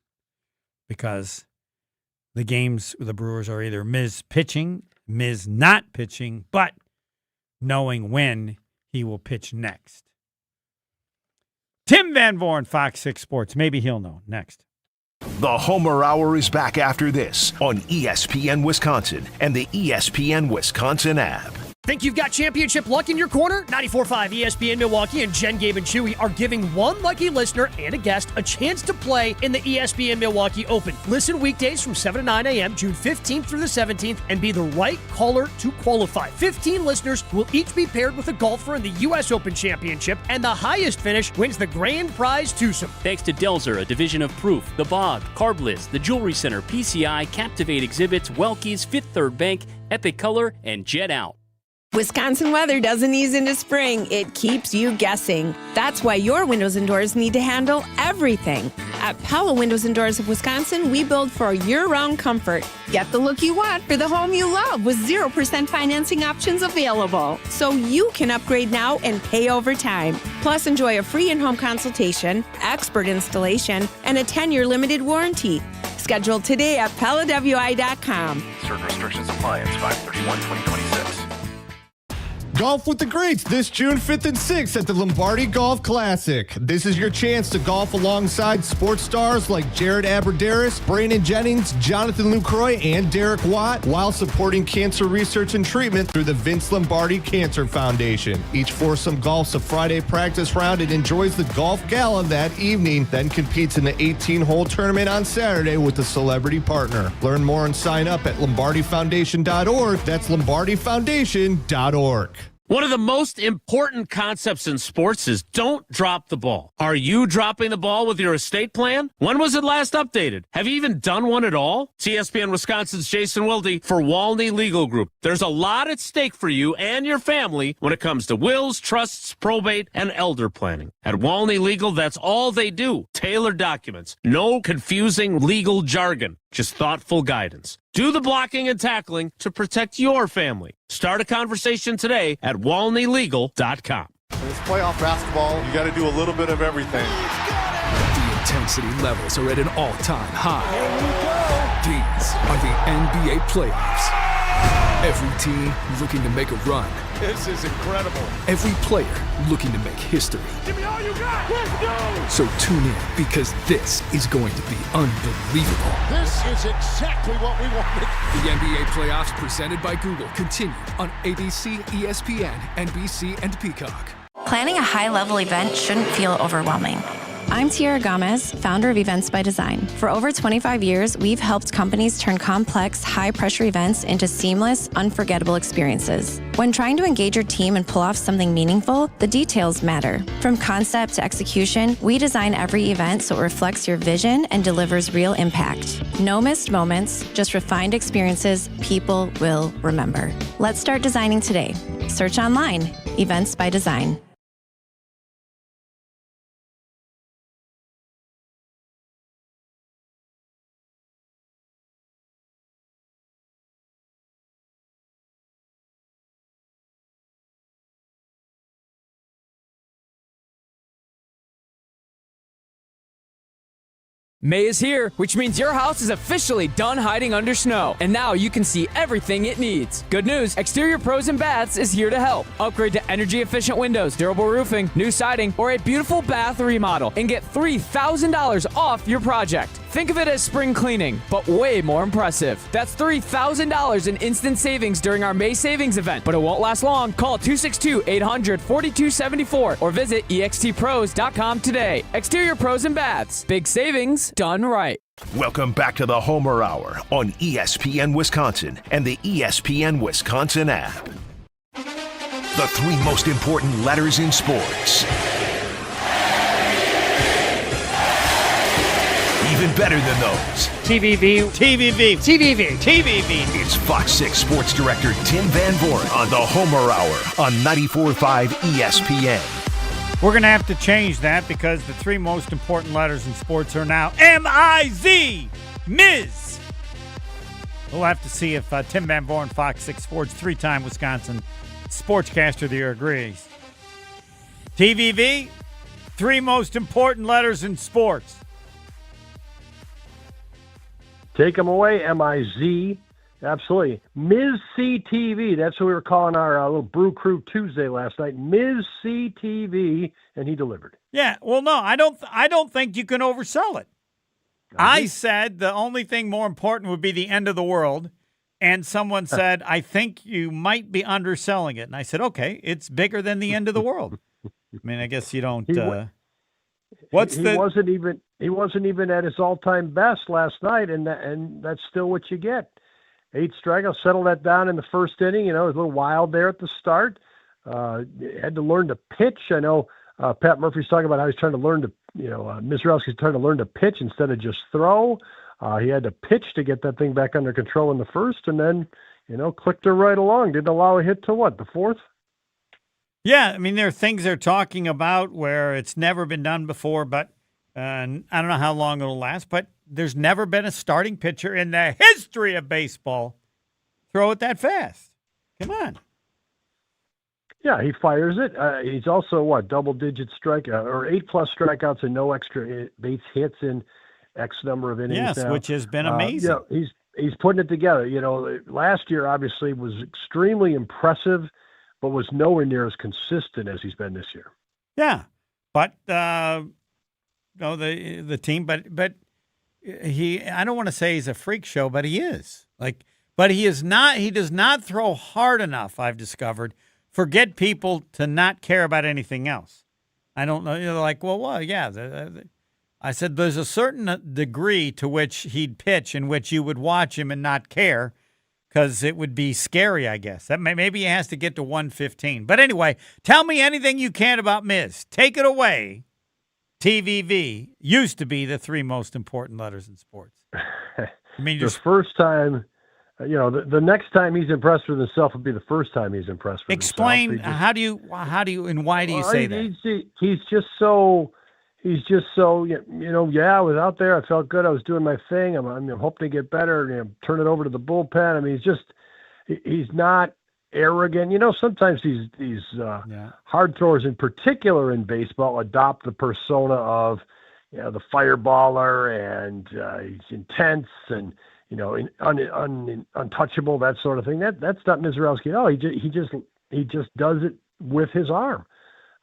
because the games with the Brewers are either Miz pitching, Miz not pitching, but knowing when he will pitch next. Tim Van Vooren, Fox 6 Sports. Maybe he'll know next. The Homer Hour is back after this on ESPN Wisconsin and the ESPN Wisconsin app. Think you've got championship luck in your corner? 94.5 ESPN Milwaukee and Jen, Gabe, and Chewy are giving one lucky listener and a guest a chance to play in the ESPN Milwaukee Open. Listen weekdays from 7 to 9 a.m. June 15th through the 17th and be the right caller to qualify. 15 listeners will each be paired with a golfer in the U.S. Open Championship, and the highest finish wins the grand prize twosome. Thanks to Delzer, a division of Proof, The Bog, Carbliz, the Jewelry Center, PCI, Captivate Exhibits, Welky's, Fifth Third Bank, Epic Color, and Jet Out. Wisconsin weather doesn't ease into spring. It keeps you guessing. That's why your windows and doors need to handle everything. At Pella Windows and Doors of Wisconsin, we build for year-round comfort. Get the look you want for the home you love with 0% financing options available. So you can upgrade now and pay over time. Plus, enjoy a free in-home consultation, expert installation, and a 10-year limited warranty. Schedule today at PellaWI.com. Certain restrictions apply. It's 5/31/2026. Golf with the greats this June 5th and 6th at the Lombardi Golf Classic. This is your chance to golf alongside sports stars like Jared Aberderis, Brandon Jennings, Jonathan Lucroy, and Derek Watt, while supporting cancer research and treatment through the Vince Lombardi Cancer Foundation. Each foursome golfs a Friday practice round and enjoys the golf gala that evening, then competes in the 18-hole tournament on Saturday with a celebrity partner. Learn more and sign up at lombardifoundation.org. That's lombardifoundation.org. One of the most important concepts in sports is don't drop the ball. Are you dropping the ball with your estate plan? When was it last updated? Have you even done one at all? It's ESPN Wisconsin's Jason Wilde for Walney Legal Group. There's a lot at stake for you and your family when it comes to wills, trusts, probate, and elder planning. At Walney Legal, that's all they do. Tailored documents. No confusing legal jargon. Just thoughtful guidance. Do the blocking and tackling to protect your family. Start a conversation today at WalneyLegal.com. In this playoff basketball, you got to do a little bit of everything. The intensity levels are at an all-time high. These are the NBA playoffs. Every team looking to make a run. This is incredible. Every player looking to make history. Give me all you got. Let's go. So tune in, because this is going to be unbelievable. This is exactly what we wanted. The NBA playoffs presented by Google continue on ABC, ESPN, NBC, and Peacock. Planning a high-level event shouldn't feel overwhelming. I'm Tiara Gomez, founder of Events by Design. For over 25 years, we've helped companies turn complex, high-pressure events into seamless, unforgettable experiences. When trying to engage your team and pull off something meaningful, the details matter. From concept to execution, we design every event so it reflects your vision and delivers real impact. No missed moments, just refined experiences people will remember. Let's start designing today. Search online, Events by Design. May is here, which means your house is officially done hiding under snow, and now you can see everything it needs. Good news, Exterior Pros and Baths is here to help. Upgrade to energy-efficient windows, durable roofing, new siding, or a beautiful bath remodel, and get $3,000 off your project. Think of it as spring cleaning, but way more impressive. That's $3,000 in instant savings during our May savings event, but it won't last long. Call 262-800-4274 or visit extpros.com today. Exterior Pros and Baths. Big savings done right. Welcome back to the Homer Hour on ESPN Wisconsin and the ESPN Wisconsin app. The three most important letters in sports. Even better than those. TVV. It's Fox 6 Sports Director Tim Van Vooren on the Homer Hour on 94.5 ESPN. We're going to have to change that because the three most important letters in sports are now M-I-Z, Miz. We'll have to see if Tim Van Vooren, Fox 6 Sports, three-time Wisconsin sportscaster of the year, agrees. TVV, three most important letters in sports. Take them away, M-I-Z. Absolutely. Ms. CTV, that's what we were calling our little Brew Crew Tuesday last night. Ms. CTV, and he delivered. Yeah, well, no, I don't think you can oversell it. I said the only thing more important would be the end of the world, and someone said, I think you might be underselling it. And I said, okay, it's bigger than the end of the world. I mean, I guess you don't... He wasn't even at his all-time best last night, and that's still what you get. 8 strikeouts, settle that down in the first inning. It was a little wild there at the start. Had to learn to pitch. I know Pat Murphy's talking about how he's trying to learn to, Misiorowski's trying to learn to pitch instead of just throw. He had to pitch to get that thing back under control in the first, and then, clicked her right along. Didn't allow a hit to what, the fourth? Yeah, I mean, there are things they're talking about where it's never been done before, but I don't know how long it'll last, but there's never been a starting pitcher in the history of baseball throw it that fast. Come on. Yeah, he fires it. He's also, double-digit strikeout, or 8+ strikeouts and no extra base hits in X number of innings. Yes, now. which has been amazing. He's putting it together. Last year obviously was extremely impressive, but was nowhere near as consistent as he's been this year. Yeah, but the team, but he, I don't want to say he's a freak show, but he is. But he is not. He does not throw hard enough, I've discovered, for get people to not care about anything else. I don't know. Yeah. I said there's a certain degree to which he'd pitch in which you would watch him and not care, because it would be scary, I guess. That maybe he has to get to 115. But anyway, tell me anything you can about Miz. Take it away. TVV used to be the three most important letters in sports. I mean, the first time, the next time he's impressed with himself would be the first time he's impressed with Explain himself. How do you, and why do you say that? He's just so, I was out there. I felt good. I was doing my thing. I'm hoping to get better. Turn it over to the bullpen. I mean, he's not arrogant. Sometimes these hard throwers in particular in baseball adopt the persona of, the fireballer, and he's intense and, untouchable, that sort of thing. That's not Misiorowski at all. He just does it with his arm.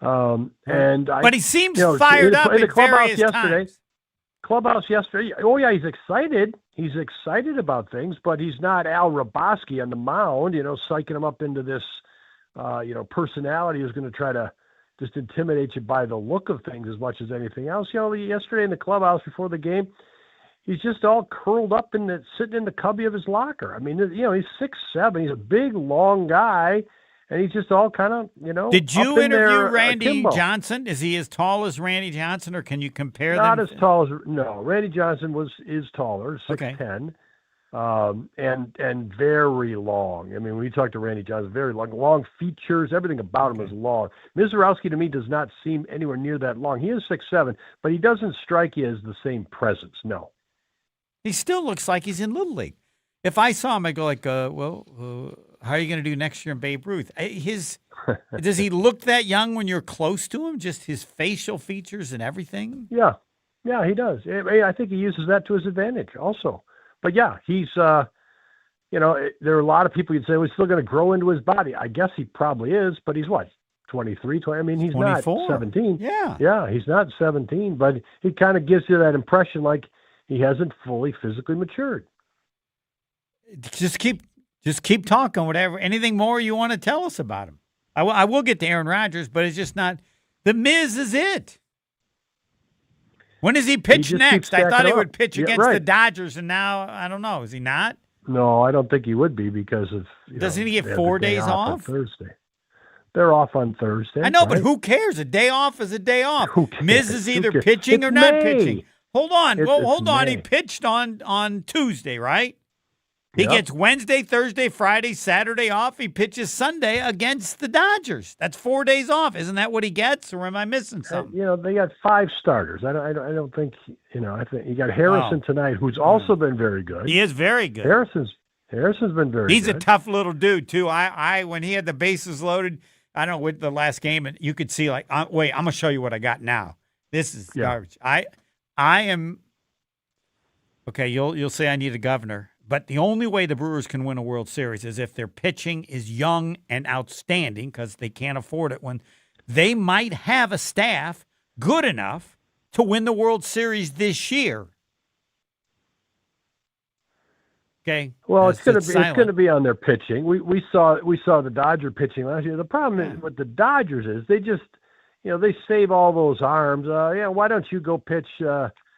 But he seems fired up in the clubhouse yesterday. Clubhouse yesterday. Oh yeah, he's excited. He's excited about things, but he's not Al Raboski on the mound. Psyching him up into this, personality who's going to try to just intimidate you by the look of things as much as anything else. Yesterday in the clubhouse before the game, he's just all curled up sitting in the cubby of his locker. I mean, he's 6'7". He's a big, long guy. And he's just all kind of, Did you interview Randy akimbo. Johnson? Is he as tall as Randy Johnson, or can you compare them? Not as tall as Randy Johnson is taller, 6'10", and very long. I mean, when you talk to Randy Johnson, very long features. Everything about him is long. Misiorowski to me does not seem anywhere near that long. He is 6'7", but he doesn't strike you as the same presence. No, he still looks like he's in Little League. If I saw him, I'd go how are you going to do next year in Babe Ruth? Does he look that young when you're close to him? Just his facial features and everything? Yeah, he does. I think he uses that to his advantage also. But yeah, he's, there are a lot of people you'd say, he's still going to grow into his body. I guess he probably is, but he's what, 23, 20? I mean, he's 24. Not 17. Yeah. Yeah, he's not 17, but he kind of gives you that impression like he hasn't fully physically matured. Just keep talking, whatever. Anything more you want to tell us about him? I will get to Aaron Rodgers, but it's just not. The Miz is it. When does he pitch next? I thought he would pitch against the Dodgers, and now I don't know. Is he not? No, I don't think he would be because of. Doesn't he get 4 days off? Thursday. They're off on Thursday. I know, right? but who cares? A day off is a day off. Who cares? Miz is either Who cares? pitching or It's not May. pitching. Hold on. Hold on. May. He pitched on Tuesday, right? He Yep. gets Wednesday, Thursday, Friday, Saturday off. He pitches Sunday against the Dodgers. That's 4 days off. Isn't that what he gets, or am I missing something? They got 5 starters. I don't think. I think you got Harrison tonight, who's also been very good. He is very good. Harrison's been very. He's good. a tough little dude too. I when he had the bases loaded, I don't know, with the last game, and you could see wait, I'm gonna show you what I got now. This is garbage. I am okay. You'll say I need a governor. But the only way the Brewers can win a World Series is if their pitching is young and outstanding, because they can't afford it when they might have a staff good enough to win the World Series this year. Okay. Well, it's going to be on their pitching. We saw the Dodger pitching last year. The problem is with the Dodgers is they just they save all those arms. Why don't you go pitch?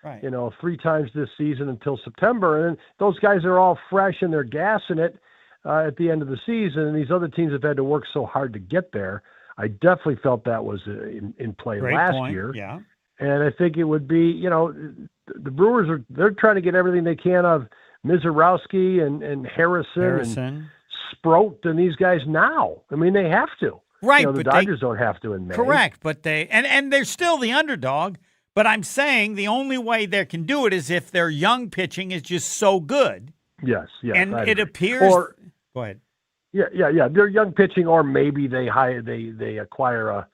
Right. 3 times this season until September. And those guys are all fresh and they're gassing it at the end of the season. And these other teams have had to work so hard to get there. I definitely felt that was in play last year. Yeah. And I think it would be, the Brewers they're trying to get everything they can of Misiorowski and Harrison and Sproat and these guys now. I mean, they have to. Right. The Dodgers don't have to in May. Correct. But and they're still the underdog. But I'm saying the only way they can do it is if their young pitching is just so good. Yes. And it appears. Go ahead. Yeah. They're young pitching, or maybe they acquire a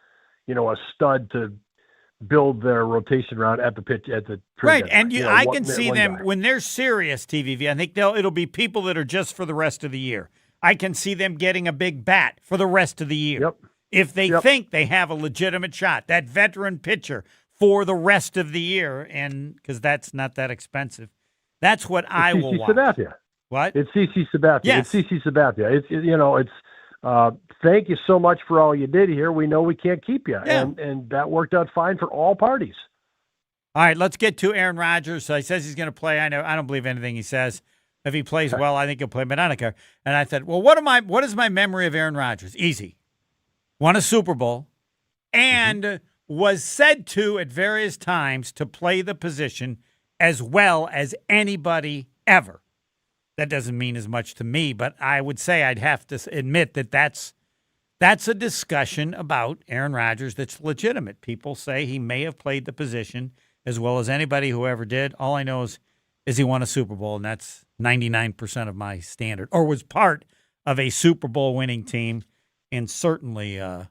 stud to build their rotation around at the pitch at the right. And I can see them when they're serious. TVV. I think it'll be people that are just for the rest of the year. I can see them getting a big bat for the rest of the year. Yep. If they think they have a legitimate shot, that veteran pitcher for the rest of the year, and because that's not that expensive. That's what I will watch. Sabathia. What? It's CC Sabathia. Yes. It's CC Sabathia. Thank you so much for all you did here. We know we can't keep you. Yeah. And that worked out fine for all parties. All right, let's get to Aaron Rodgers. So he says he's going to play. I don't believe anything he says. If he plays well, I think he'll play, but I don't care. And I said, well, what is my memory of Aaron Rodgers? Easy. Won a Super Bowl and was said to at various times to play the position as well as anybody ever. That doesn't mean as much to me, but I would say I'd have to admit that that's a discussion about Aaron Rodgers that's legitimate. People say he may have played the position as well as anybody who ever did. All I know is he won a Super Bowl, and that's 99% of my standard, or was part of a Super Bowl winning team. And certainly, I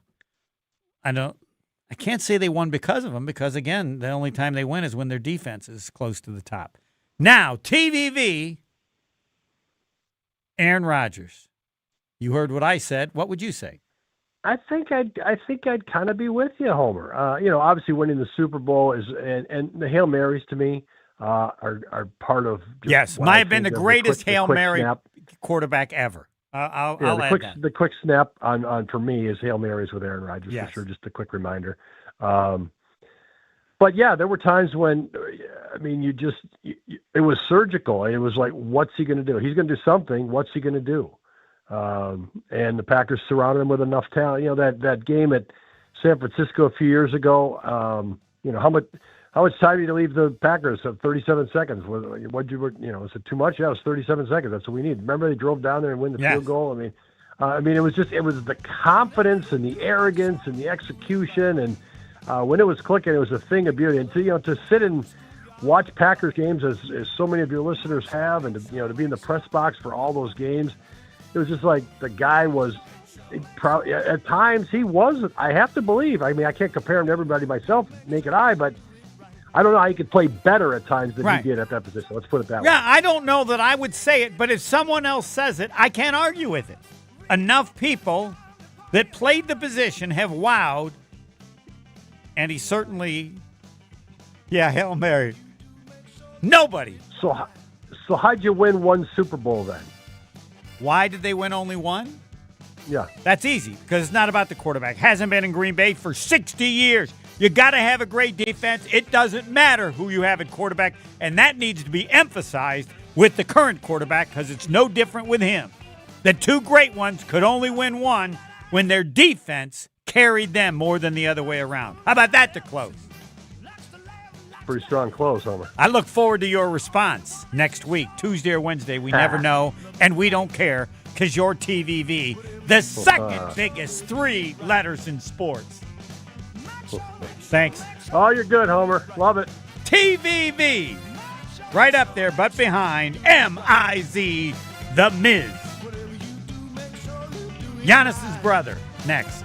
can't say they won because of him, because, again, the only time they win is when their defense is close to the top. Now, TVV, Aaron Rodgers. You heard what I said. What would you say? I think I'd kind of be with you, Homer. Obviously winning the Super Bowl is and the Hail Marys to me are part of. Yes, might have been the greatest Hail Mary quarterback ever. I'll add that. The quick snap on for me is Hail Marys with Aaron Rodgers for sure. Just a quick reminder. But yeah, there were times when, it was surgical. It was like, what's he going to do? He's going to do something. What's he going to do? And the Packers surrounded him with enough talent. That game at San Francisco a few years ago. How much time did you leave the Packers? 37 seconds. Was it too much? Yeah, it was 37 seconds. That's what we need. Remember, they drove down there and win the field goal. It was the confidence and the arrogance and the execution, and when it was clicking, it was a thing of beauty. And to sit and watch Packers games as so many of your listeners have, and to be in the press box for all those games, it was just like the guy was. At times he was. I have to believe. I can't compare him to everybody myself, naked eye, but I don't know how he could play better at times than he did at that position. Let's put it that way. Yeah, I don't know that I would say it, but if someone else says it, I can't argue with it. Enough people that played the position have wowed, and he certainly, Hail Mary. Nobody. So how'd you win one Super Bowl then? Why did they win only one? Yeah. That's easy, because it's not about the quarterback. Hasn't been in Green Bay for 60 years. You got to have a great defense. It doesn't matter who you have at quarterback, and that needs to be emphasized with the current quarterback because it's no different with him. The two great ones could only win one when their defense carried them more than the other way around. How about that to close? Pretty strong close, Homer. I look forward to your response next week, Tuesday or Wednesday. We never know, and we don't care because you're TVV, the second biggest three letters in sports. Thanks. Oh, you're good, Homer. Love it. TVV. Right up there, but behind M-I-Z, The Miz. Giannis' brother, next.